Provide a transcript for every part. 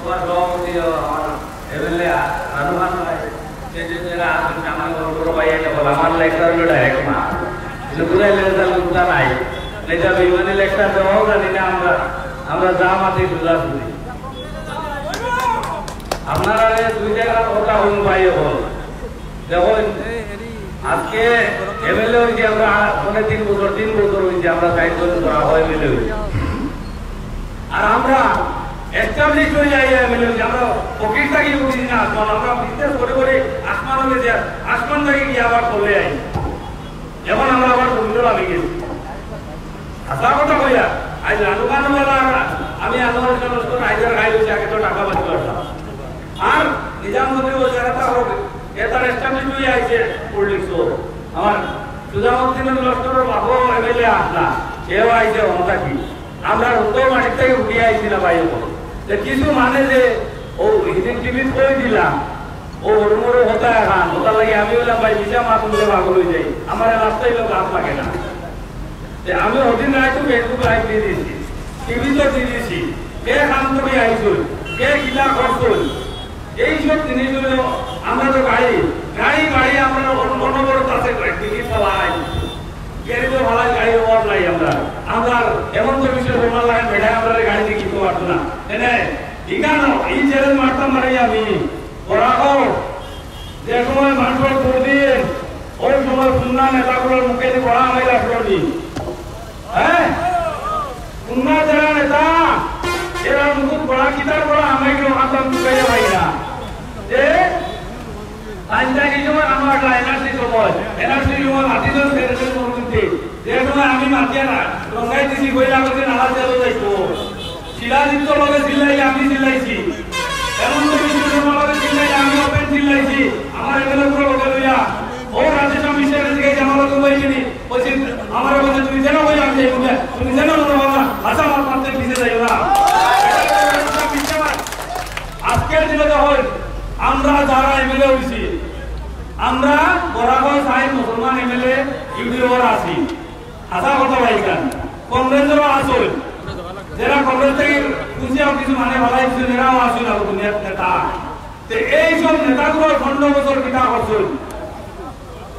সভাপতি এমএলএ রানুমান আমার লেকচার হলো ডাইরেক্ট মা পুরাই লেকচার গুলা নাই এটা বিমানে লেকচার দেওয়াও জানি না আমরা যা মাতি সুজা শুনি আপনারা দুই জায়গা কথা অনুযায়ী হল দেখুন আজকে এমএলএ হয়েছে আমরা মানে 3 বছর হয়েছে আমরা দায়িত্ব করা হয় এমএলএ হয়েছে আর আমরা এস্টাবলিশ হয়ে যাই এমএলএ আমরা পকেট থাকি বুঝি না আমরা বিজনেস করে আসমান হয়ে যায় আসমান থেকে গিয়ে আবার চলে যাই এখন আমরা আবার সুন্দর আমি গেছি আসা কথা কইয়া আজ রানুকানওয়ালা আমি আন্দোলন আইজার গাই হয়েছে আগে তো টাকা বাঁচতে পারতাম আর নিজামুদ্দিন ও জায়গাটা হোক এটার এস্টাবলিশ হয়ে আইছে কোল্ড স্টোর আমার সুজামুদ্দিনের লস্করের বাবু এমএলএ আসলা সেও আইছে অনতা কি আমরা উত্তর মাটি থেকে উঠিয়ে আইছিলাম ভাই যে কিছু মানে যে ও হিন্দি টিভি কই দিলাম ও ওরমরে হতা এখন হতা লাগে আমি বললাম ভাই বিশা মা তুমি পাগল হয়ে যাই আমার রাস্তায় লোক গাছ লাগে না আমি ওদিন রাইতো ফেসবুক লাইভ দিয়ে দিয়েছি টিভি তো দিয়ে দিয়েছি কে কাম করে আইসুল কে কিলা করছুল এইসব জিনিসগুলো আমরা তো গাড়ি আমরা অনবরত আছে টিকিট চালাই গাড়ি তো ভালো গাড়ি ওয়ার নাই আমরা এমন তো বিষয় বেমার লাগে বেড়ায় আমরা গাড়ি দিয়ে কিনতে পারতো না ঠিকানো এই চ্যালেঞ্জ মারতাম মারি আমি ওরা যে সময় মানুষের ভোট দিয়ে ওই সময় খুলনা নেতাগুলোর মুখে দিয়ে পড়া আমায় রাখলো নি হ্যাঁ খুলনা যারা নেতা এরা মুখ পড়া কিতার পড়া আমায় কেউ হাতাম চুকাইয়া ভাই না যে আমার এনার্জি সময় মাটি যে সময় আমি মাতিয়া না রঙাই দিছি বইলা করতে নালা চালু যাইতো শিলাদিত্য লগে চিল্লাই আমি চিল্লাইছি এমন লগে চিল্লাই আমি ওপেন চিল্লাইছি আমার এখানে পুরো লগে লইয়া ও রাজেশ মিশ্রের দিকে জামাল কইছিনি কইছি আমার কাছে তুমি জানো কই আমি যাইবো তুমি জানো না আচ্ছা আমার পাতে পিছে যাইও না আজকের দিনে দেখুন আমরা যারা এমএলএ হইছি আমরা বরাবর সাইড মুসলমান এমএলএ ইউডিওর আছি আশা কথা ভাইকান কংগ্রেসেরও আসল যারা কংগ্রেস থেকে খুশিয়াও কিছু মানে ভালাই কিছু নেরাও আসল আর দুনিয়ার নেতা এই সব নেতাগুলো 15 বছর কিতা করছেন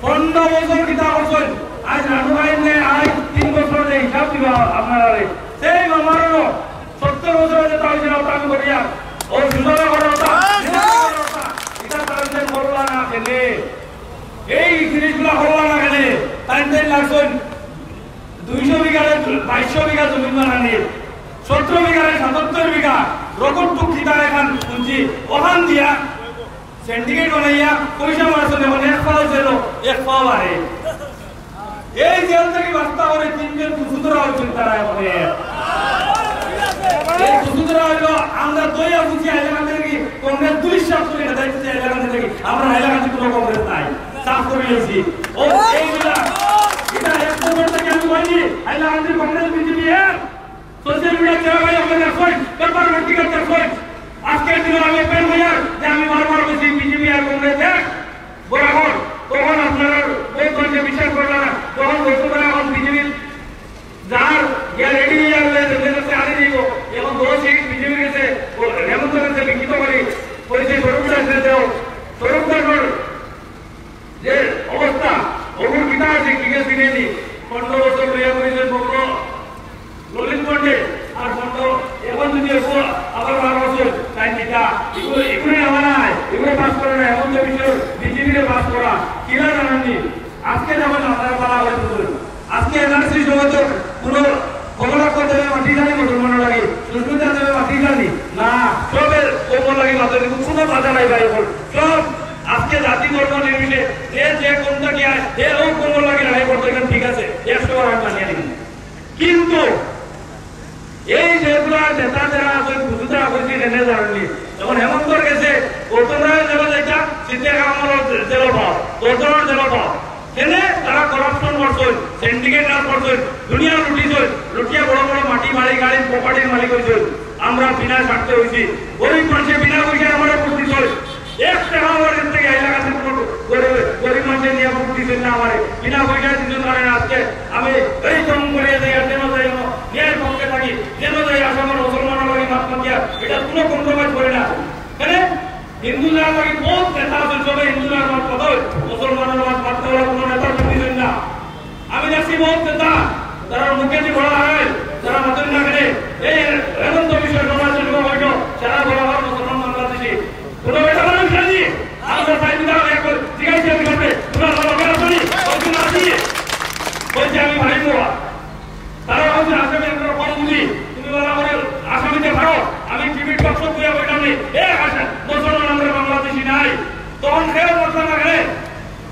15 বছর কিতা করছেন আজ রানু ভাই নে আজ 3 বছর যে হিসাব দিব আপনারা সেই আমারও 70 বছর যেটা হয়েছিল ওটা আমি করিয়া ও সুন্দর করা ওটা এটা তাদের করলা না খেলে এই জিনিসগুলো করলা না খেলে তাই লাগছেন 200 বিঘারে 2200 বিঘা জমি বানানি 17 বিঘারে 77 বিঘা রকম টুকিটা এখন শুনছি ওখান দিয়া সিন্ডিকেট বানাইয়া পয়সা মারছেন এখন এক পাও ছিল এক পাও আরে এই জেল থেকে বাস্তা করে 3 জন কুসুদরা হচ্ছেন তারা এখন এই কুসুদরা হইলো আমরা দইয়া বুঝি এলাকা থেকে কংগ্রেস 200 করে দায়িত্ব এলাকা থেকে আমরা এলাকা থেকে কোনো কংগ্রেস নাই সাফ করে নিয়েছি ও এইগুলা এটা এক বছর থেকে আমি বলি এলাকা থেকে কংগ্রেস বিজেপি এর সোশ্যাল মিডিয়া যারা ভাই আপনারা কই পেপার ব্যক্তিগত কই আজকে দিন আমি পেন ভাইয়া যে আমি বারবার বলছি বিজেপি আর কংগ্রেস এক বরাবর তখন আপনারা ওই কনসে বিচার করলেন না তখন বলতে এখন বিজেপি যার গ্যারেন্টি আসলে দেশে আনি দিব এখন 2 সিট বিজেপি গেছে হেমন্ত কাছে লিখিত করি পরিচয় সরকার আছে দেও সরকার যে অবস্থা ওগুলো কিতা আছে কি গেছে নেই 15 বছর লইয়া করেছেন বক্র ললিত পন্ডে আর বন্ধ এখন যদি আবার 12 বছর তাই কিতা এগুলো আমার নাই এগুলো পাস করে না এমন যে বিষয় বিজেপিকে পাস করা কিনা জানেননি আজকে যখন আপনারা বলা হয়েছে আজকে এনআরসি জগৎ পুরো কমলা করতে মাটি জানি মুসলমান লাগে সুস্মিতা দেবে মাটি জানি না সবের কোমল লাগে মাথায় কোনো বাধা নাই ভাই সব আজকে জাতি ধর্ম নির্বিশেষে যে কোনটা কি হয় ও কোমল লাগে লড়াই করতে ঠিক আছে 100 বার মানিয়ে নিন কিন্তু এই যেগুলা নেতা যারা আছে বুঝুতা হয়েছে এনে জানলি যখন হেমন্তর গেছে গৌতমরায় জেলা যেটা সিদ্ধে আমার জেলা পাও গৌতমের জেলা পাও কেনে তারা করাপশন করছেন সিন্ডিকেট আর করছেন দুনিয়া লুটিয়া বড় বড় মাটি মালিক গাড়ি প্রপার্টির মালিক হয়েছেন আমরা বিনা স্বার্থে হয়েছি গরিব মানুষের বিনা পয়সা আমরা ভোট দিচ্ছেন 1 টাকা আমার থেকে এলাকা থেকে গরিব মানুষের নিয়ে ভোট দিচ্ছেন না আমার বিনা পয়সা দিচ্ছেন কারণ আজকে আমি এই কম করিয়ে যাই যেন যাই ন্যায়ের পক্ষে থাকি যেন যাই আসামের মুসলমানের লাগে মাতমাতি গিয়া এটা কোনো কম্প্রোমাইজ করে না মানে হিন্দুরা লাগে বহুত নেতা আছে সবে হিন্দুরা আমার কথা মুসলমানের মাঝ মারতে হলে কোনো নেতা দিবেন না আমি দেখছি বহুত নেতা তারা মুখে যে বলা হয় তারা মাতুন না করে এই রেবন্ত বিষয় সমাজ লোক হয়তো সারা বলা হয় মুসলমান বাংলাদেশি কোনো বেটা মানুষ জানি আমরা সাইড দাও একবার জিজ্ঞাসা করবে তোমরা লোকের আসনি কতদিন আসি বলছে আমি ভাই মোয়া তারা বলছে আসামি আমরা কর্মী তুমি বলা করে আসামিতে ভাড়ো আমি টিভির পক্ষ দিয়ে বললাম এ আসেন মুসলমান আমরা বাংলাদেশি নাই তখন কেউ বলতে না করে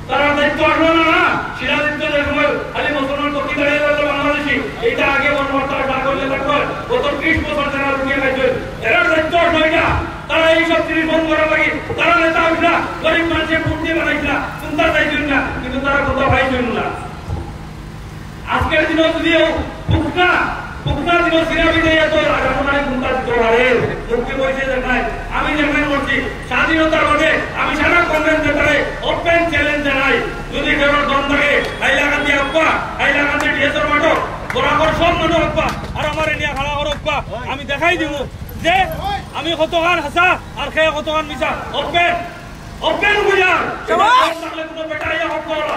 তারা দায়িত্ব আসলো না সিরাজুদ্দৌলার সময় খালি মুসলমান পক্ষে দাঁড়িয়ে গেল বাংলাদেশি এইটা আগে বনবার্তা না করলে থাকবে গত 30 বছর তারা লুকিয়ে খাইছে এরা দায়িত্ব আসলো এটা তারা এইসব জিনিস বন্ধ করার লাগে তারা নেতা উঠলা গরিব মানুষের ভোট দিয়ে বানাইছিল চিন্তা চাইছিল না কিন্তু তারা কোথাও পাইছিল না আজকের দিনও যদিও পুকনা দিনও সিরাবি দিয়ে তো রাজামনায় চিন্তা দিতে পারে মুক্তি বইছে দেখায় আমি যেমন করছি স্বাধীনতার মধ্যে আমি সারা কংগ্রেস নেতারে ওপেন চ্যালেঞ্জ জানাই যদি কেউ দম থাকে হাইলাকান্দি আব্বা হাইলাকান্দি ডিএসএর মাঠো বরাবর সব মানুষ আব্বা আর আমার ইন্ডিয়া খাড়া করো আব্বা আমি দেখাই দিব যে আমি কতখান হাসা আর খেয়ে কতখান মিশা ওপেন বুঝার তাহলে কোনো বেটা ইয়া হক করা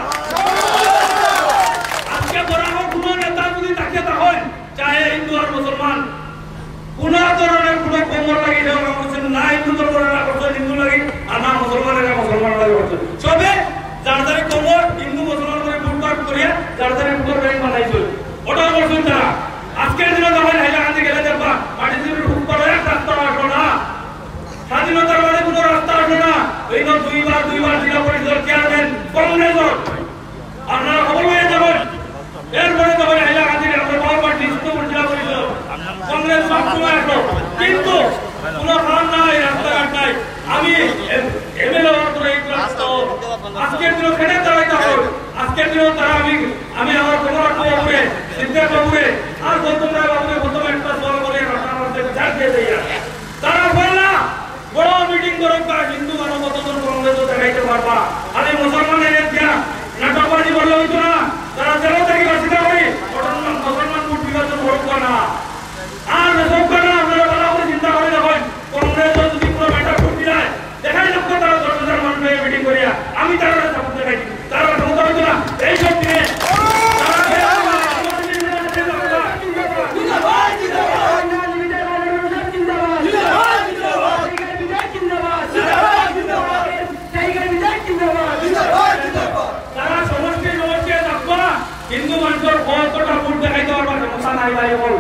আজকে বরাবর কোনো নেতা যদি থাকে তখন চাহে হিন্দু আর মুসলমান কোন ধরনের কোন কোমর লাগি যাও করছেন না হিন্দু ধর্মের করছেন হিন্দু লাগি আর না মুসলমানের মুসলমান লাগি করছেন সবে যার যারে কোমর হিন্দু মুসলমান করে ফুটপাত করিয়া যার যারে উপর ব্যাংক বানাইছে ওটা করছেন তারা আজকের দিনে যখন হাইলাকান্দি গেলে দেখবা মাটির দিনের ফুটপাত এক রাস্তা আসলো না স্বাধীনতার মানে কোনো রাস্তা আসলো না এই তো দুইবার জেলা পরিষদ চেয়ারম্যান কংগ্রেসের আপনারা খবর পেয়ে যাবেন এরপরে তখন হাইলাকান্দির আমরা বারবার ডিস্ট্রিক্ট জেলা পরিষদ কংগ্রেস সবসময় আসলো কিন্তু কোনো কারণ নাই রাস্তাঘাট নাই আমি এমএলএ করে আজকের দিনও খেটে দাঁড়াইতে হবে আজকের দিনও তারা আমি আমার কুমার বাবুরে সিদ্ধার্থ বাবুরে আর গৌতম রায় বাবুরে প্রথমে একটা সল করে ঝাড় দিয়ে দেয় তারা বললা বড় মিটিং করুক হিন্দু মানবতন কংগ্রেসও দেখাইতে পারবা আরে মুসলমানের নাটকবাজি বললে হইতো না তারা জেলা থেকে বাসিদা করি মুসলমান ভোট বিভাজন করুক না আর সব না আপনারা ভালো করে চিন্তা করে দেখেন কংগ্রেস যদি কোনো ব্যাটা ভোট দিলায় দেখাই লক্ষ্য তারা 10,000 মানুষ মিটিং করিয়া আমি তারা সাপোর্ট দেখাইছি তারা ক্ষমতা হইতো না এইসব দিনে হিন্দু মানুষের কতটা ভোট দেখাইতে পারবা ক্ষমতা নাই ভাই বল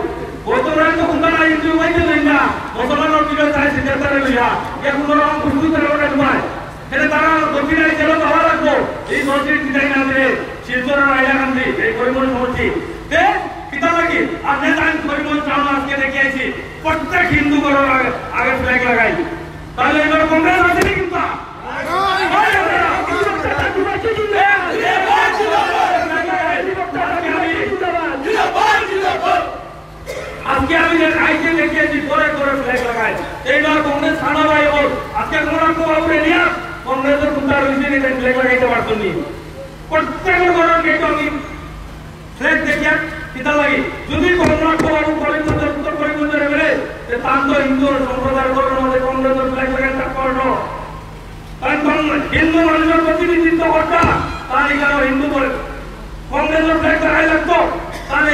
বর্তমানে তো ক্ষমতা নাই হিন্দু পাইতে দেন না মুসলমানের বিরোধী চাই সিদ্ধান্তের লইয়া এ কোনো রকম খুশবু করে নয় এটা তারা দক্ষিণায় জেলা ভালো রাখবো এই মসজিদ দিদাই না দিলে শিলচর হাইলাকান্দি এই করিমগঞ্জ মসজিদ তে কিতা লাগি আপনি জানেন করিমগঞ্জ টাউন আজকে দেখে আইছি প্রত্যেক হিন্দু ঘরের আগে ফ্ল্যাগ লাগাই তাহলে এবার কংগ্রেস আছে নাকি কিন্তু আজকে আমি আইসে দেখিয়েছি করে ফ্ল্যাগ লাগাই এইবার কংগ্রেস থানা ভাই বল আজকে কোনার বাবুরে নিয়ে কংগ্রেসের কুন্তা রয়েছে ফ্ল্যাগ লাগাইতে পারতো নি প্রত্যেকের ঘরের গেট আমি ফ্ল্যাগ দেখিয়া কিতা লাগি যদি কোনার বাবু করিমগঞ্জের উত্তর করিমগঞ্জের বেড়ে তার তো হিন্দু সম্প্রদায়ের ঘরের মধ্যে কংগ্রেসের ফ্ল্যাগ লাগাইতে পারতো কারণ হিন্দু মানুষের প্রতিনিধিত্ব করতা তার এখানে হিন্দু কংগ্রেসের ফ্ল্যাগ লাগাই লাগতো তাহলে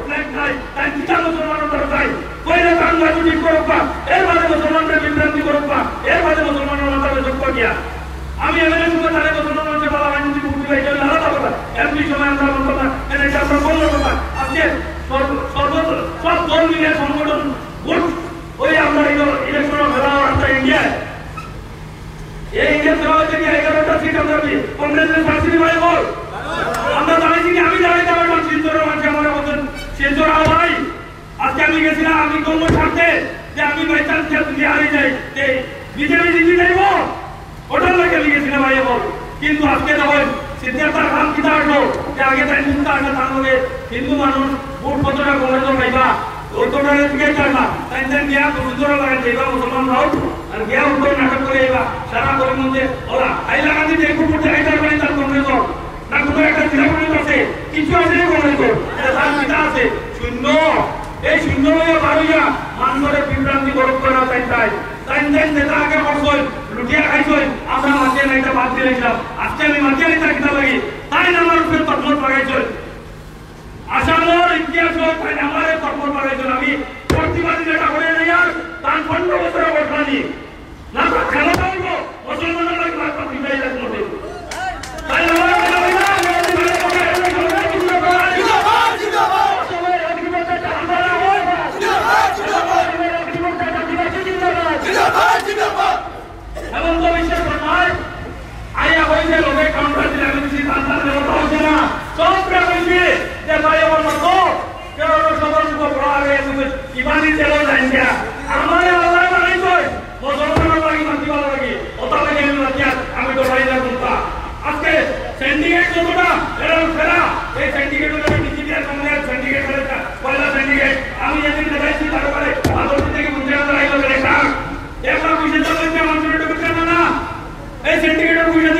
ফ্ল্যাগ নাই তাই কিতা মুসলমানের দরকার কইলে বাংলাদেশ ঠিক করুক এর মাঝে মুসলমানদের বিভ্রান্তি করুক এর মাঝে মুসলমানের মাথায় যোগ করিয়া আমি এমএলএ সুখে তাহলে মুসলমান মানুষের বাবা বাণিজ্য উঠতে পারি আলাদা কথা এমপি সময় আমরা বলতো না এটা আমরা বললো কথা আজকে সব দল মিলে সংগঠন ভোট ওই আমরা ইলেকশন খেলা রাস্তা ইন্ডিয়ায় এই ইন্ডিয়া সভা থেকে 11টা সিট আমরা কংগ্রেসের শাসিত ভাই বল আমরা জানাইছি কি আমি জানাইতে পারবো শিলচরের মানুষ আমার বলছেন শিলচর ভাই আজকে আমি গেছিলাম আমি কোনো স্বার্থে যে আমি বাই চান্স যদি হারিয়ে যাই বিজেপি জিতে যাইব ওটার লাগে আমি গেছিলাম ভাই বল কিন্তু আজকে দেখেন সিদ্ধার্থার নাম কিতা আসলো যে আগে তাই মুক্ত আসে তার লগে হিন্দু মানুষ ভোট কতটা কংগ্রেসের পাইবা ওইটা দিকে চায় না তাই গিয়া সুন্দর লাগাই যাইবা মুসলমান রাও আর গিয়া উপরে নাটক করে যাইবা সারা করিমগঞ্জে ওলা হাইলাকান্দিতে একটু ভোট দেখাইতে পারি তার কংগ্রেসের না কোনো একটা জেলা পরিষদ আছে কিছু আছে কংগ্রেসের এটা তার পিতা আছে শূন্য এই সুন্দরভাবে বাড়িয়া মানুষের বিভ্রান্তি গরম করে না তাই তাই নেতা আগে করছই লুটিয়া খাইছই আমরা মাটিয়া নাইটা বাদ দিয়ে রেখলাম আজকে আমি মাটিয়া নাইটা কিনা লাগি তাই আমার উপরে তৎমত লাগাইছই আসামের ইতিহাস তাই আমার তৎমত লাগাইছই আমি প্রতিবাদী যেটা করে নেই আর তার 15 বছরে বসানি না তো খেলা বলবো মুসলমানের লাগে না তো বিদায় লাগবে তাই আমার হেমন্ত বিশ্ব শর্মায় আইয়া হয়েছে লোকে কাউন্টার দিলে আমি দিচ্ছি তান্তার দেবতা হচ্ছে না সবটা হয়েছে যে ভাই আমার মতো কেউ সবার মুখ পড়া হয়ে গেছে ইমানি তেল জানিয়া আমার আল্লাহ বানাইছে মুসলমানের লাগি মাতি ভালো লাগি ওটা লাগে আমি তো ভাই না বলতা আজকে সিন্ডিকেট যতটা এরা ফেরা এই সিন্ডিকেট হলো ডিজিটাল বাংলার সিন্ডিকেট হলো পয়লা সিন্ডিকেট আমি যেদিন দেখাইছি তারপরে আদর্শ থেকে বুঝে আমরা আইলো লেখা একবার বুঝে চলছে মানুষের ঢুকতে না এই সিন্ডিকেটের বুঝে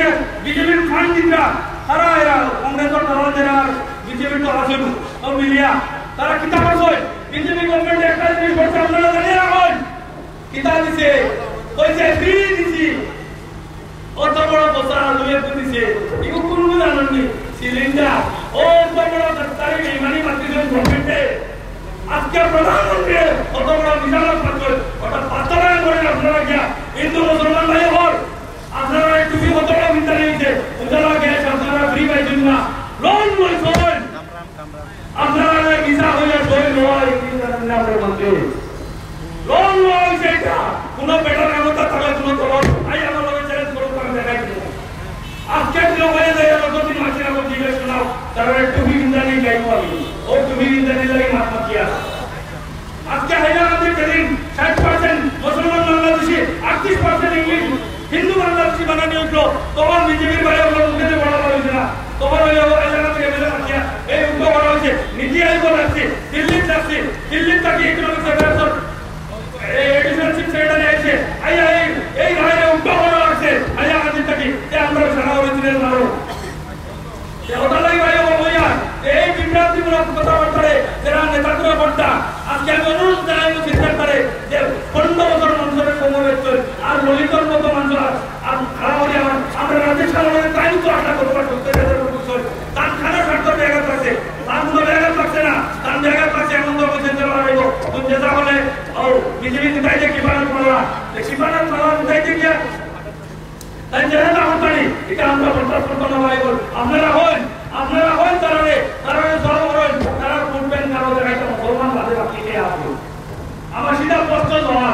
বিজেপির ফান্ড দিতরা তারা এরা কংগ্রেসের দল যারা বিজেপির দল আছে ও মিলিয়া তারা কিতা করছে বিজেপি গভর্নমেন্ট একটা জিনিস করছে আপনারা জানেন এখন কিতা দিছে কইছে ফ্রি দিছি অত বড় বসা লুয়ে দিছে ইগো কোন জানেননি সিলিন্ডার ও অত বড় সরকারি বেইমানি মাতিছেন গভর্নমেন্টে আজকে প্রধানমন্ত্রী অত বড় বিশাল পাত্র ওটা পাতলা করে আপনারা গিয়া হিন্দু মুসলমান ভাই হল আপনারা একটু কি কত বড় বিদ্যা নিয়েছে উজালা গ্যাস আপনারা ফ্রি পাইছেন না লোন লইছেন আপনারা ভিসা হইয়া সই নয় ইংরেজি না আপনারা বলতে লোন লইছে এটা কোন বেটার ক্ষমতা থাকলে কোন দল আই আমার লগে চ্যালেঞ্জ করো আমি দেখাই দেব আজকে দিন হয়ে যায় কতদিন মাসের আগে জিজ্ঞেস শোনাও তারা একটু বিন্দা নেই গাইবো আমি ও তুমি বিন্দা নেই লাগে মাথা কিয়া আজকে হায়দ্রাবাদের যেদিন 60% মুসলমান বাংলাদেশি 38% ইংলিশ হিন্দু বাংলাদেশি বানানি হইলো তখন বিজেপির বাইরে ওগুলো মুখেতে বড় হয়েছে না তখন ওই হায়দ্রাবাদ থেকে বেলা মাতিয়া এই উল্টো বড় হয়েছে নীতি আয়োগ আসছে দিল্লির তাকে economics affairs additional chief secretary আছে আইয়া এই রায়ে উল্টো বড় আছে আইয়া আমাদের তাকে আমরা সারা হয়েছিলেন মারো ওটা লাগে ভাই বলবইয়া এই বিভ্রান্তিমূলক কথাবার্তারে যারা নেতাগুলো করতা আজকে আমি অনুরোধ জানাই চিন্তা করে যে 15 বছর মানুষের সমবেত আর ললিতর মতো মানুষ আর খারাপ হলে আমরা রাজ্যের সামনে তাই তো আশা করতে পারছি তার খানা স্বার্থ জায়গা থাকছে তার কোনো জায়গা থাকছে না তার জায়গা থাকছে এমন ধর্ম চিন্তা করা হইব তুমি যেটা বলে ও বিজেপি দায়িত্বে কিভাবে করলা কিভাবে করলা দায়িত্বে গিয়া তাই যেটা হতানি এটা আমরা বরদাস্ত করতে না পারি আপনারা হন তারা সরব করেন তারা করবেন কারো জায়গায় মুসলমান বাদে বাকি কে আসবে আমার সিধা প্রশ্ন জমা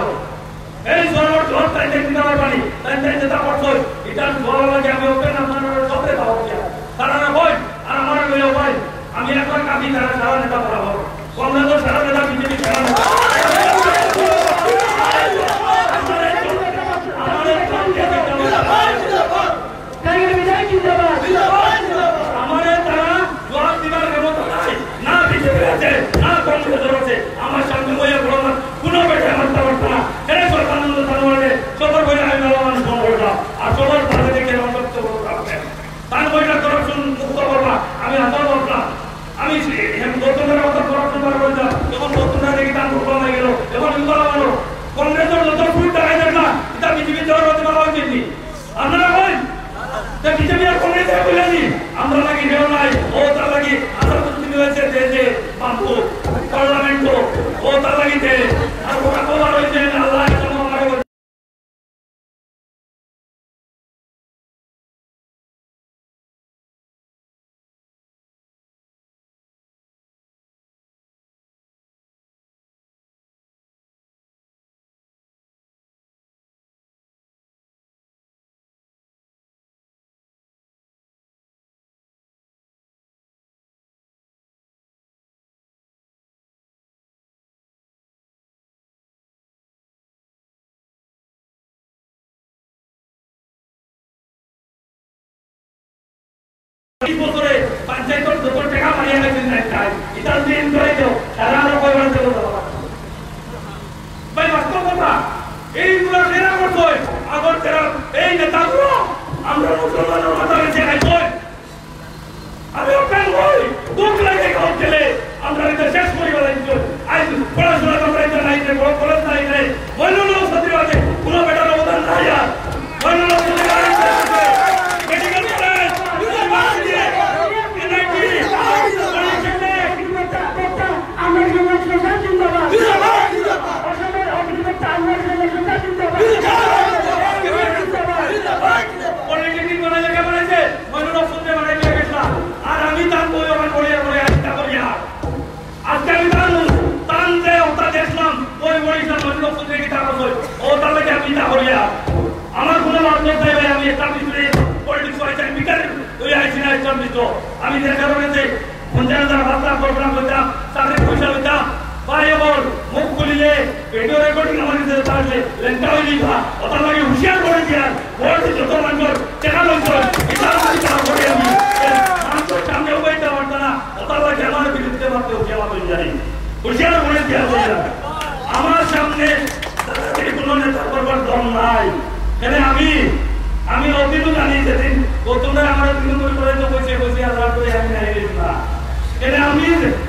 এই সরব জোর তাই দেখতে না পারি তাই যেটা করছো এটা জোর লাগে আমি ওপেন আপনারা সবরে দাও তারা হন আর আমার লইও ভাই আমি একবার কাবি তারা সারা নেতা বরাবর কংগ্রেস সারা নেতা বিজেপি সারা নেতা আমাদের তারা জবাব দিবার ক্ষমতা নাই না বিজেপি আছে না কংগ্রেস আছে আমার সামনে বইয়া বড় না কোনো বেটা মারতে পারত না এরা সর্বানন্দ সানোয়ারে সবার বইয়া আমি মেলামান ফোন করলাম আর সবার তাদের দেখে অন্তত করতে তার বইটা করাপশন মুক্ত করবা আমি আশা করলাম আমি নতুনের মতো করাপশন বার করে দিলাম যখন নতুনরা দেখি তার মুখ হয়ে গেল এখন ইনকলা মানো কংগ্রেসের নতুন ফুট দেখাই দেখ না এটা বিজেপি দেওয়ার হতে পারা উচিত নি আপনারা বল বিজেপি আর কংগ্রেস বলেনি আমরা লাগি দেও নাই ও তার লাগি আসার প্রতিনিধি হয়েছে যে বাম্পু পার্লামেন্ট ও তার লাগি দে আর ওরা কবার হয়েছে আল্লাহ বছরে পঞ্চায়েত যত টাকা মারিয়ে গেছেন এটা দিন ধরে দেও তারা আরো কয়বার দেবো ভাই বাস্তব কথা এইগুলো সেরা করছো আগর তেরা এই নেতাগুলো আমরা মুসলমানের মাথা রেখে খাইছো আমি ওপেন হই দুঃখ লাগে গাঁও গেলে আমরা এটা শেষ করি বলে আজ প্রোগ্রাম হইতাম তাদের পয়সা হইতাম ভাই বল মুখ খুলিলে ভিডিও রেকর্ডিং আমাদের দিতে পারলে লেনটা হইলি ভা ওটা লাগে হুঁশিয়ার করে দিয়ার ভোট যত মানুষ টাকা লইছ এটা আমি কাজ করে আমি মানুষ সামনে উপাইতে পারত না ওটা লাগে আমার বিরুদ্ধে মাত্র কেমন হয়ে যায় হুঁশিয়ার করে দেওয়া যায় আমার সামনে কোনো নেতা করবার দম নাই কেন আমি অতীতও জানি যেদিন তোমরা আমার তৃণমূল করে তো বসে আল্লাহ করে আমি নাই না কেন আমি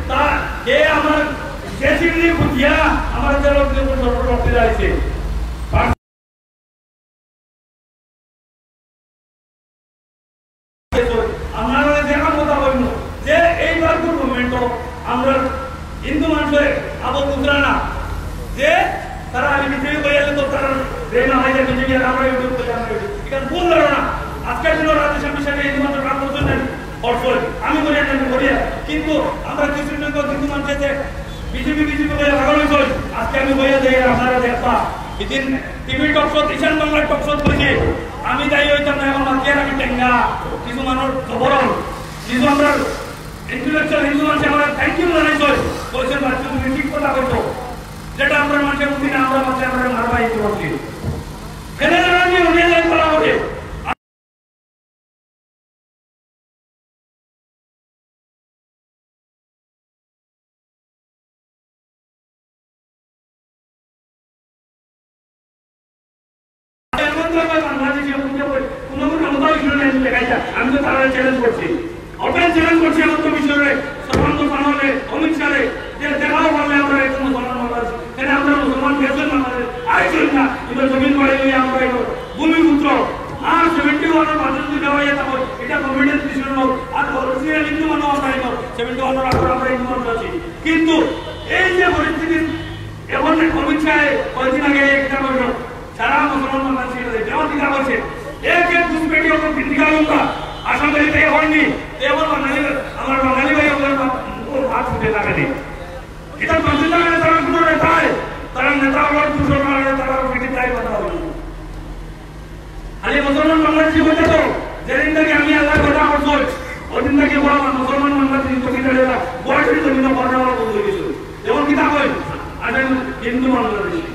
তা কে আমার জেসিবি বুঝিয়া আমার যে লোকদের উপর সরকার করতে যাইছে আপনারা দেখা কথা বলবো যে এইবার গভর্নমেন্ট আমরা হিন্দু মানুষের আবল বুঝরা না যে তারা আমি বিজেপি বইয়ালে তো তারা রেনা হয়ে বিজেপি আমরা ইউটিউব করে আমরা এটা ভুল ধারণা আজকের দিনে রাজ্য সমিতিতে হিন্দু মানুষের কাজ করছেন না আমি বলি আমি বলি কিন্তু আমরা কিছু হিন্দু মানুষের বিজেপি বলে ভালো হইছে আজকে আমি বইয়া দেই আপনারা দেখবা এদিন টিভি টকশো ঈশান বাংলার টকশো কইছে আমি যাই হইতাম না এখন মাঝে আমি টেঙ্গা কিছু মানুষ খবরন কিছু আমরা ইন্টেলেকচুয়াল হিন্দু মানুষ আমরা থ্যাংক ইউ জানাইছো কইছে বাচ্চা তুমি ঠিক কথা করছো যেটা আমরা মানুষের মুখে না আমরা মাঝে আমরা মারবা এই করছি কেন জানি উনি লাইন করা হবে আমি তো তারা চ্যালেঞ্জ করছি ওপেন চ্যালেঞ্জ করছি আমার তো বিষয়ে সর্বাঙ্গ সামনে অমিত শাহে যে দেখাও বললে আমরা একটু মুসলমান বাংলাদেশ কেন আমরা মুসলমান গেছেন বাংলাদেশ আইছেন না কিন্তু জমিন করে নিয়ে আমরা ভূমিপুত্র আর 71 বাজেট দেওয়া যায় তখন এটা গভর্নমেন্টের ডিসিশন হোক আর অরিজিনাল হিন্দু মানুষ আমরা 71 রাখা আমরা হিন্দু মানুষ আছি কিন্তু এই যে পরিস্থিতি এখন অমিত শাহে কয়েকদিন আগে একটা করলো সারা মুসলমান বাংলাদেশ যেমন দিকা বলছে एक दूसरे बेटियों को निकालूंगा आशा मेरी तय होनी केवल बंगाली भाई हाथ उठे लगा दी इधर मंजिला में तरह गुरु रहता है तरह नेता और दूसरों का तरह बेटी ताई बताओ अरे मुसलमान बांग्लादेशी होते तो जरिंद के हमें अल्लाह बता और सोच और दिन के बोला मुसलमान बांग्लादेशी तो किधर रहेगा बहुत ही जमीन पर पढ़ने वाला बोल रही है जेवण किताब है आज हिंदू बांग्लादेशी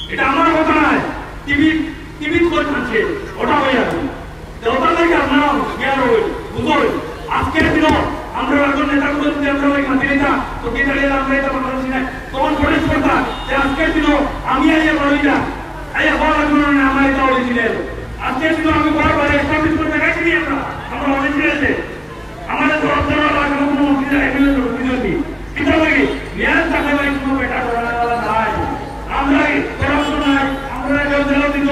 এটা আমার কথা নয় টিভি কোচ আছে ওটা হয়ে যাবে তো ওটা লাগে আপনারা জ্ঞান হবে বুঝুন আজকের দিন আমরা এখন নেতাগুলো যদি আমরা ওই মাঝে নিতা তো কি দাঁড়িয়ে আমরা এটা বাংলাদেশি না তখন প্রবেশ করতাম যে আজকের দিন আমি আইয়া বড়ইয়া আইয়া বড় জন্য আমার এটা অরিজিনাল আজকের দিন আমি বড় এস্টাবলিশ করতে গেছি আমরা অরিজিনাল আমাদের জবাবদার লাগানো কোনো মন্ত্রী এমএলএ বিজেপি এটা লাগে ন্যায় থাকে ভাই কোনো বেটা ধরানোওয়ালা নাই আমরা করাপশন নাই আমরা কেউ জেল দিত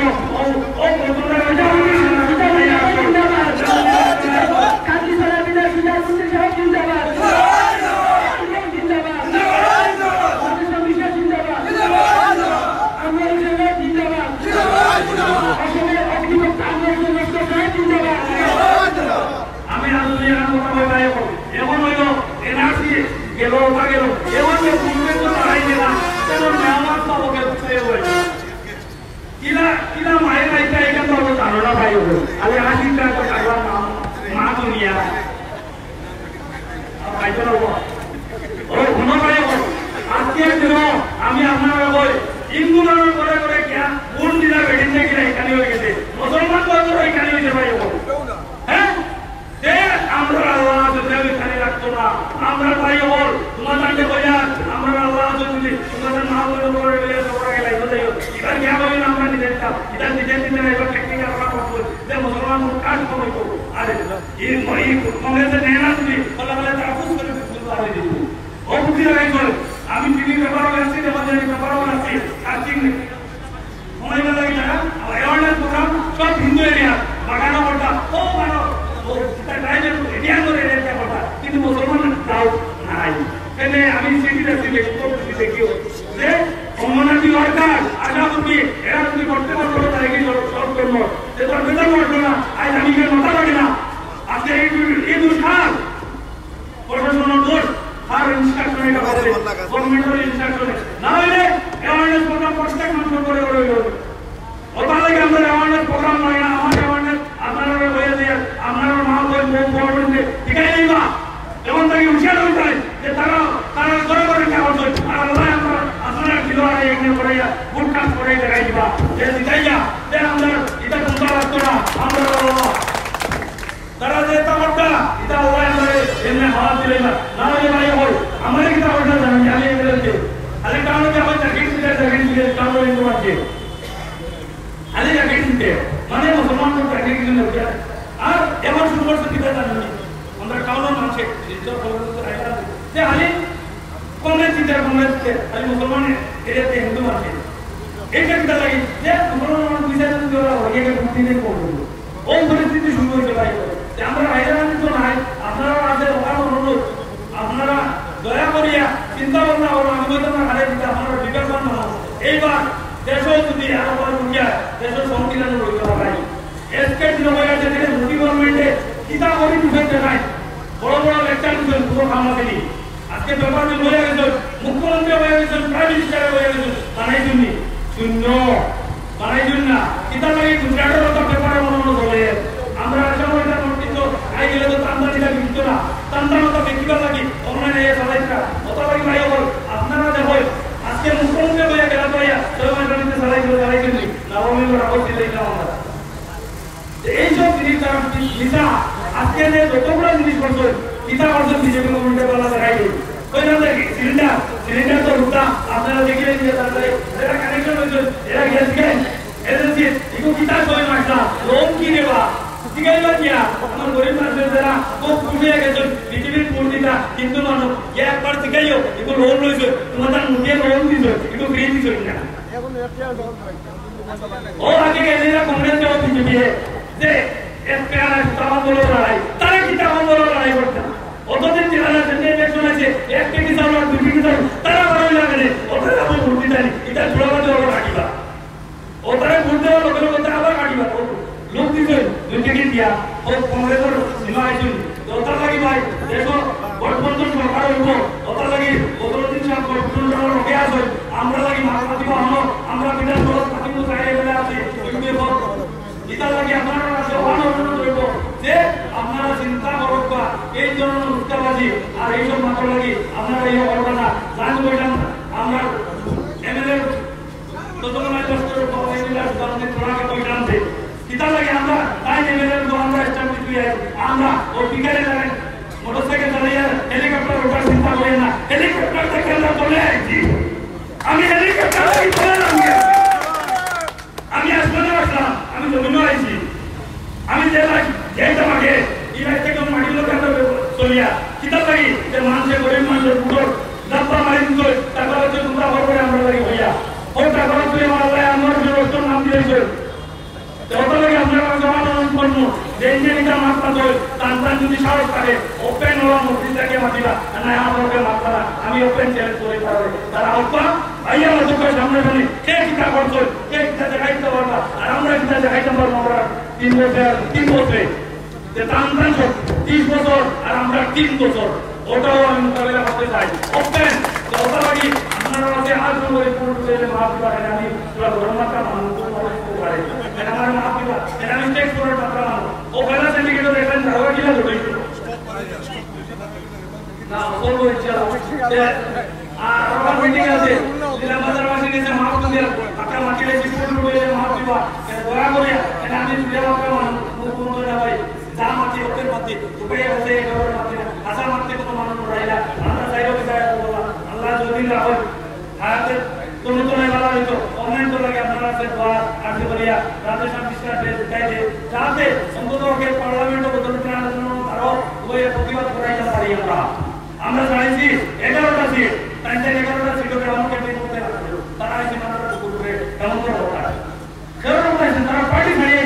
ও তোমরা এটা কাজী সারা বিনা সুজা সুজা সব জিন্দাবাদ জিন্দাবাদ আমাদের সমিতি জিন্দাবাদ আমরা জিন্দাবাদ আসলে অভিযোগ কাঙ্গের সমস্ত সবাই জিন্দাবাদ আমি আলুলিয়া কথা বলবো এখন হইলো এনআরসি গেল ওটা গেল এমন যে পূর্বে তো তারাই দিলা কেন মেহমান পাবো কেউ কিলা মায়ের রাইতা এখান তো ধারণা পাই হবে আরে আশিটা তো কারবার নাম মা দুনিয়া পাইতে পারবো ও ঘুমো পাই আজকের দিন আমি আপনারা বল হিন্দু মানুষ করে করে কেন কোন দিলা বেডিন থেকে এখানে হয়ে গেছে মুসলমান তো এখানে হয়েছে ভাই হ্যাঁ আমরা আল্লাহ যদি এখানে রাখতো না আমরা ভাই বল তোমাদের কইয়া আমরা আল্লাহ যদি তোমাদের মা বলে করে গেলে তোমরা গেলে এবার কি হবে না আমরা নিজে এটা নিজে এবার টেকনিক্যাল আমরা করব যে মুসলমান কাজ করব আরে এই কংগ্রেসের নেনা তুমি বলা বলে তারা ফুস করে ফুল করে দিল ও বুদ্ধি লাগাই করে আমি টিভি পেপারও আসছি আমাদের পেপারও আসছি আর ঠিক নেই সময় না লাগে না অ্যাওয়ারনেস প্রোগ্রাম সব হিন্দু এরিয়া বাগানো করতা ও বাগানো কিন্তু মুসলমান তাও নাই এনে আমি সিটিতে দেখিও যে অমনাতি ওয়ার্কার আশা করবি এরা যদি করতে পারবো তাই কি সব করবো যে তোর বেতন করবো না আজ আমি মাথা লাগে না আজকে এই দোষ খান প্রশাসনের দোষ আর ইনস্ট্রাকশন এটা হবে গভর্নমেন্টের ইনস্ট্রাকশন না হলে অ্যাওয়ারনেস প্রোগ্রাম প্রত্যেক মানুষ করে ওটা লাগে আমরা অ্যাওয়ারনেস প্রোগ্রাম নয় না আমার অ্যাওয়ারনেস আপনারা হয়ে দিয়ে আপনারা মা বই বলবেন যে ঠিক আছে না যেমন তাকে হুঁশিয়ার হয়ে যায় জায়গায় জায়গায় দিবা যে জিতাইয়া যে আমরা এটা কোনটা রাখতো না আমরা তারা যে তামাটা এটা হয় আমরা এমনি হাওয়া দিলে না না হলে ভাই হয় আমাদের কি তামাটা জানি আমি এমএলএ আরে কারণ কি আমার চাকরি দিলে কারণ ইনকম আছে আরে চাকরি দিতে মানে মুসলমানদের চাকরি দিলে না আর এমন শুরু করতে দিতে জানি আমরা কারণ আছে যেটা বলতে আইলা যে আরে কংগ্রেস আরে মুসলমান এরিয়াতে হিন্দু আছে এটা কিটা লাগি যে মুসলমান বিচার করা হয়ে গেল দিনে করব ওই পরিস্থিতি শুরু হয়ে গেল যে আমরা হায়দ্রাবাদে তো নাই আপনারা আছে অনুরোধ আপনারা দয়া করিয়া চিন্তা ভাবনা করুন আবেদন হারে দিতে আপনারা বিবেচনা না এইবার দেশ যদি আরো বড় দেশ সংবিধান রইল ভাই এসকে দিন হয়ে গেছে যে মোদি গভর্নমেন্টে কিতা করি দিতে নাই বড় বড় লেকচার দিতে পুরো কামাতেনি আজকে ব্যাপার হয়ে গেছে মুখ্যমন্ত্রী হয়ে গেছে প্রাইম মিনিস্টার হয়ে গেছে বানাই জন্য শূন্য বানাই জন্য না কিতা লাগে গুজরাটের তো ব্যাপারে মনে চলে আমরা আসলে এটা কিন্তু আই গেলে তো তান্দানিটা বিকিত না তান্দানটা বিকিবা লাগি অনলাইনে এ চালাইতা অত লাগি ভাই বল আপনারা দেখো আজকে মুখ্যমন্ত্রী হয়ে গেল ভাইয়া সবাই জানিতে চালাইছেন নবমী রাখো দিলাম আমরা এই সব জিনিস তারা নিশা আজকে যে যতগুলো জিনিস করছে কিতা করছে বিজেপি গভর্নমেন্টের বলা দেখাই দিই ওই না দেখি সিলিন্ডার তো রুটা আপনারা দেখিলেন যে তারপরে এরা কানেকশন হয়েছে এরা গ্যাস এজেন্সি ইকো কিতা সবাই মাসা লোন কি দেবা শিখাইবা কিয়া আমার গরিব মানুষের যারা খুব খুশিয়া গেছেন পৃথিবীর পূর্ণিতা হিন্দু মানুষ একবার শিখাইও ইকো লোন লইছে তোমাদের মুখে লোন দিছে ইকো ফ্রি দিছে না ও আগে গেলেরা কংগ্রেস ও বিজেপি যে এসপিআর তাও বলো লড়াই তারা কি তাও বলো লড়াই করতে অতদিন জেলা জেনে ইলেকশন আছে এক কেজি চাউল আর 2 কেজি চাউল তারা বড় লাগে ওদের আপনি ভোট দিতে এটা জোড়াবাদে ওরা রাখিবা ওদের ভোট দেওয়া লোকের মধ্যে আবার কাটিবা লোক দিছে 2 কেজি দিয়া ও কংগ্রেসের সীমা আছে ওটা লাগি ভাই দেখো গঠবন্ধন সরকার হইব ওটা লাগি বদরুদ্দিন সাহেব গঠবন্ধন সরকার হয়ে আছে আমরা লাগি মাথা দিব আমরা বিধান সভা পাতিমু চাইলে বলে আছে এটা লাগি আপনারা আছে অনুরোধ করব যে আপনারা চিন্তা করবা এই জন্য উত্তাবাজি আর এই সব মাত্র লাগি আপনারা এই করবা না জান বললাম আমরা এমএলএ ততক্ষণ কষ্ট করব এমএলএ সামনে তোরাকে কইলাম যে কিতা লাগে আমরা তাই এমএলএ তো আমরা স্টাবলিশ হই আমরা ও বিকালে লাগে মোটরসাইকেল চালাইয়া হেলিকপ্টার ওঠার চিন্তা করি না হেলিকপ্টার থেকে আমরা চলে আইছি আমি হেলিকপ্টার থেকে চলে আমি আসলে আসলাম আমি জমিনে আইছি আমি যেটা মাগে ইরাক থেকে মাটি লোক চলিয়া কিতা লাগি যে মানুষের গরিব মানুষের পুটোর ডাব্বা মারি দিত টাকা হচ্ছে তোমরা হর করে আমরা লাগি হইয়া ওই টাকা তুলে মারা আমার ব্যবস্থার নাম দিয়েছে যত লাগে আপনারা জমা করবো যে ইঞ্জিনিয়ারিংটা মাত্রা তো তার যদি সাহস থাকে ওপেন হওয়া মসজিদটাকে মাতিবা না আমাকে মাত্রা আমি ওপেন চ্যালেঞ্জ করে পারবে তারা আহ্বান ভাইয়া লোকের সামনে বলি কে কিতা করছো কে কিতা দেখাইতে পারবা আর আমরা কিতা দেখাইতে পারবো আমরা 3 বছরে যে টান 30 বছর আর আমরা 3 বছর ওটাও আমি মোকাবিলা করতে চাই ওপেন ওটা লাগি আপনারা আছে আর করে পুরো ছেলে মাফ করে আমি পুরো ধর্মটা মানুষ করে এটা আমার মাফ দিবা এটা আমি টেক্সট করে টাকা মানো ও বেলা সিন্ডিকেট দেখেন ধারণা কিলা ধরে না বলবো ইনশাআল্লাহ আর আমার মিটিং আছে জেলা বাজার বাসী নিচে মাফ দিয়ে টাকা মাটিলে বিস্কুট করে মাফ দিবা দয়া করে এটা আমি দেওয়া করে মুখ্যমন্ত্রী না ভাই যা মাটি ওদের মাটি উপায় আছে এগুলোর মাটি আশা মাটি কোনো মানুষ রাইলা আমরা চাইরো বিদায় বলা আল্লাহ যদি না হয় হায়াতে তুমি তো নাই ভালো হইতো অনলাইন তো লাগে আপনারা আছে দোয়া আরজি করিয়া রাতে সব বিশ্বাস দেয় যে যাতে অন্ততকে পার্লামেন্ট বদল করার জন্য আরো ওই প্রতিবাদ করাইতে পারি আমরা চাইছি 11টা সিট তাই 11টা সিটকে আমাকে দিতে হবে তারা এই মানটা করবে কেমন করে হবে কেন বলছেন তারা পার্টি ছাড়িয়ে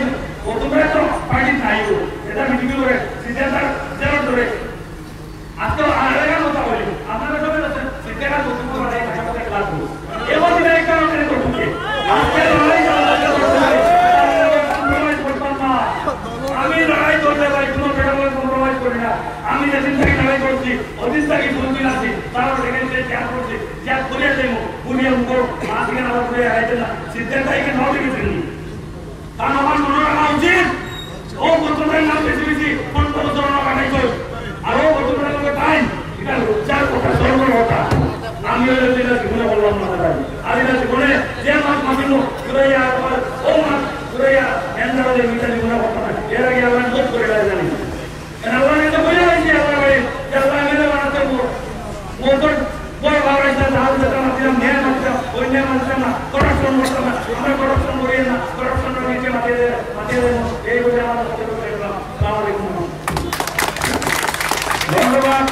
ও তোমরা তো পার্টি ছাড়িও এটা মিটিং করে সিদ্ধান্ত জেরো ধরে আজকে আরেকটা কথা বলি আপনারা সবাই সিদ্ধান্ত বলতে পারে একটা ক্লাস করব এবার দিন একটা করে করব আজকে লড়াই আমি লড়াই করতে ভাই কোনো পেটাবল কম্প্রোমাইজ করি না আমি যেদিন থেকে লড়াই করছি ওদিন থেকে বলছি আছি তারা দেখেছে ত্যাগ করছে ত্যাগ করিয়া যাইব বুড়িয়া মুখ মাঝখানে আবার করে আইতে না সিদ্ধান্ত একে নাও দেখেছেন কারণ আমার মনে রাখা উচিত ও বছরের নাম বেশি বেশি 15 বছর না কাটাইছো আর ও বছরের লোকে টাইম এটা লজ্জার কথা সর্বর কথা আমি ওই জীবনে বললাম না ভাই আর এটা জীবনে যে মাছ মাতিল সুরাইয়া ও মা সুরাইয়া এন্দারে মিটালি গুনাহ করতে না এর আগে আল্লাহ মুখ করে জানি আল্লাহ এটা বলে আছে আল্লাহ বলে আল্লাহ মেরে বানাতে মোটর বড় ভাবরাইছে দাও যেটা না দিলাম ন্যায় মানতে ওই ন্যায় মানতে না করাপশন করতে না আমরা করাপশন করি না করাপশন নিচে মাটিয়ে এই বলে আমাদের কথা বলে আসসালামু আলাইকুম ধন্যবাদ।